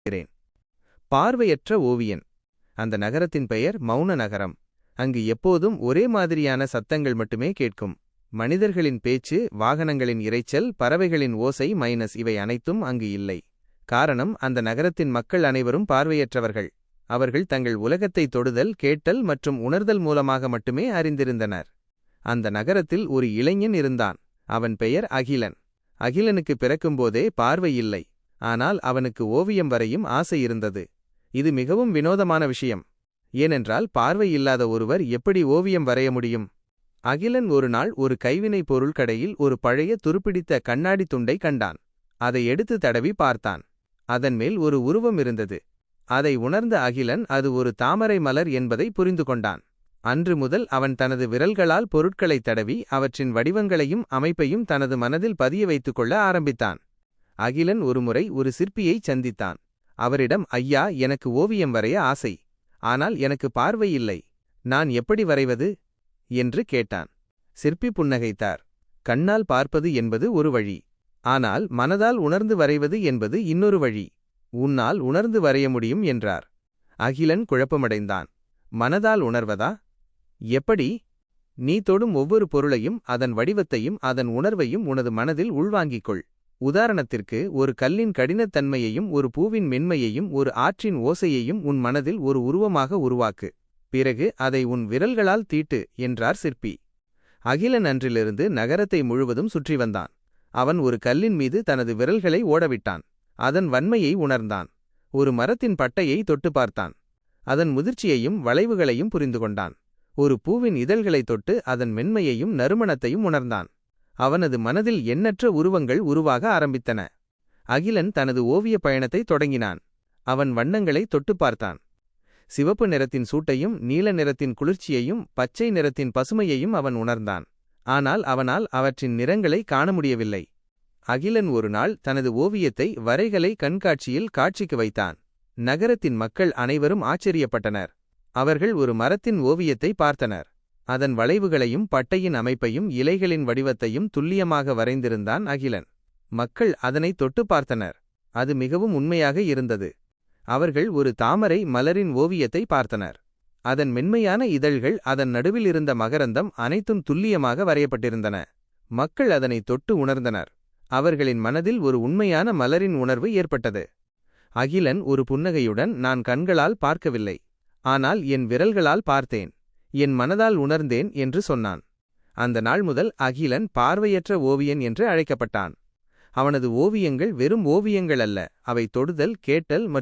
இருக்கிறேன். பார்வையற்ற ஓவியன். அந்த நகரத்தின் பெயர் மௌன நகரம். அங்கு எப்போதும் ஒரே மாதிரியான சத்தங்கள் மட்டுமே கேட்கும். மனிதர்களின் பேச்சு, வாகனங்களின் இரைச்சல், பறவைகளின் ஓசை மைனஸ் இவை அனைத்தும் அங்கு இல்லை. காரணம், அந்த நகரத்தின் மக்கள் அனைவரும் பார்வையற்றவர்கள். அவர்கள் தங்கள் உலகத்தை தொடுதல், கேட்டல் மற்றும் உணர்தல் மூலமாக மட்டுமே அறிந்திருந்தனர். அந்த நகரத்தில் ஒரு இளைஞன் இருந்தான். அவன் பெயர் அகிலன். அகிலனுக்கு பிறக்கும்போதே பார்வை இல்லை. ஆனால் அவனுக்கு ஓவியம் வரையும் ஆசை இருந்தது. இது மிகவும் வினோதமான விஷயம். ஏனென்றால் பார்வை இல்லாத ஒருவர் எப்படி ஓவியம் வரைய முடியும்? அகிலன் ஒரு நாள் ஒரு கைவினைப் பொருள் கடையில் ஒரு பழைய துருப்பிடித்த கண்ணாடி துண்டை கண்டான். அதை எடுத்து தடவி பார்த்தான். அதன் மேல் ஒரு உருவம் இருந்தது. அதை உணர்ந்த அகிலன் அது ஒரு தாமரை மலர் என்பதை புரிந்து கொண்டான். அன்று முதல் அவன் தனது விரல்களால் பொருட்களைத் தடவி அவற்றின் வடிவங்களையும் அமைப்பையும் தனது மனதில் பதிய வைத்துக்கொள்ள ஆரம்பித்தான். அகிலன் ஒருமுறை ஒரு சிற்பியைச் சந்தித்தான். அவரிடம், ஐயா, எனக்கு ஓவியம் வரைய ஆசை. ஆனால் எனக்கு பார்வை இல்லை. நான் எப்படி வரைவது என்று கேட்டான். சிற்பி புன்னகைத்தார். கண்ணால் பார்ப்பது என்பது ஒரு வழி. ஆனால் மனதால் உணர்ந்து வரைவது என்பது இன்னொரு வழி. உன்னால் உணர்ந்து வரைய முடியும் என்றார். அகிலன் குழப்பமடைந்தான். மனதால் உணர்வதா? எப்படி? நீ தொடும் ஒவ்வொரு பொருளையும், அதன் வடிவத்தையும், அதன் உணர்வையும் உனது மனதில் உள்வாங்கிக்கொள். உதாரணத்திற்கு, ஒரு கல்லின் கடினத்தன்மையையும், ஒரு பூவின் மென்மையையும், ஒரு ஆற்றின் ஓசையையும் உன் மனதில் ஒரு உருவமாக உருவாக்கு. பிறகு அதை உன் விரல்களால் தீட்டு என்றார் சிற்பி. அகிலன் அன்றிலிருந்து நகரத்தை முழுவதும் சுற்றி வந்தான். அவன் ஒரு கல்லின் மீது தனது விரல்களை ஓடவிட்டான். அதன் வன்மையை உணர்ந்தான். ஒரு மரத்தின் பட்டையை தொட்டு பார்த்தான். அதன் முதிர்ச்சியையும் வளைவுகளையும் புரிந்து கொண்டான். ஒரு பூவின் இதழ்களை தொட்டு அதன் மென்மையையும் நறுமணத்தையும் உணர்ந்தான். அவனது மனதில் எண்ணற்ற உருவங்கள் உருவாக ஆரம்பித்தன. அகிலன் தனது ஓவிய பயணத்தை தொடங்கினான். அவன் வண்ணங்களை தொட்டு பார்த்தான். சிவப்பு நிறத்தின் சூட்டையும், நீல நிறத்தின் குளிர்ச்சியையும், பச்சை நிறத்தின் பசுமையையும் அவன் உணர்ந்தான். ஆனால் அவனால் அவற்றின் நிறங்களை காண முடியவில்லை. அகிலன் ஒரு நாள் தனது ஓவியத்தை வரைகலை கண்காட்சியில் காட்சிக்கு வைத்தான். நகரத்தின் மக்கள் அனைவரும் ஆச்சரியப்பட்டனர். அவர்கள் ஒரு மரத்தின் ஓவியத்தை பார்த்தனர். அதன் வளைவுகளையும், பட்டையின் அமைப்பையும், இலைகளின் வடிவத்தையும் துல்லியமாக வரைந்திருந்தான் அகிலன். மக்கள் அதனை தொட்டு பார்த்தனர். அது மிகவும் உண்மையாக இருந்தது. அவர்கள் ஒரு தாமரை மலரின் ஓவியத்தை பார்த்தனர். அதன் மென்மையான இதழ்கள், அதன் நடுவில் இருந்த மகரந்தம் அனைத்தும் துல்லியமாக வரையப்பட்டிருந்தன. மக்கள் அதனை தொட்டு உணர்ந்தனர். அவர்களின் மனதில் ஒரு உண்மையான மலரின் உணர்வு ஏற்பட்டது. அகிலன் ஒரு புன்னகையுடன், நான் கண்களால் பார்க்கவில்லை, ஆனால் என் விரல்களால் பார்த்தேன், என் மனதால் உணர்ந்தேன் என்று சொன்னான். அந்த நாள் முதல் அகிலன் பார்வையற்ற ஓவியன் என்று அழைக்கப்பட்டான். அவனது ஓவியங்கள் வெறும் ஓவியங்கள் அல்ல, அவை தொடுதல், கேட்டல் மற்றும்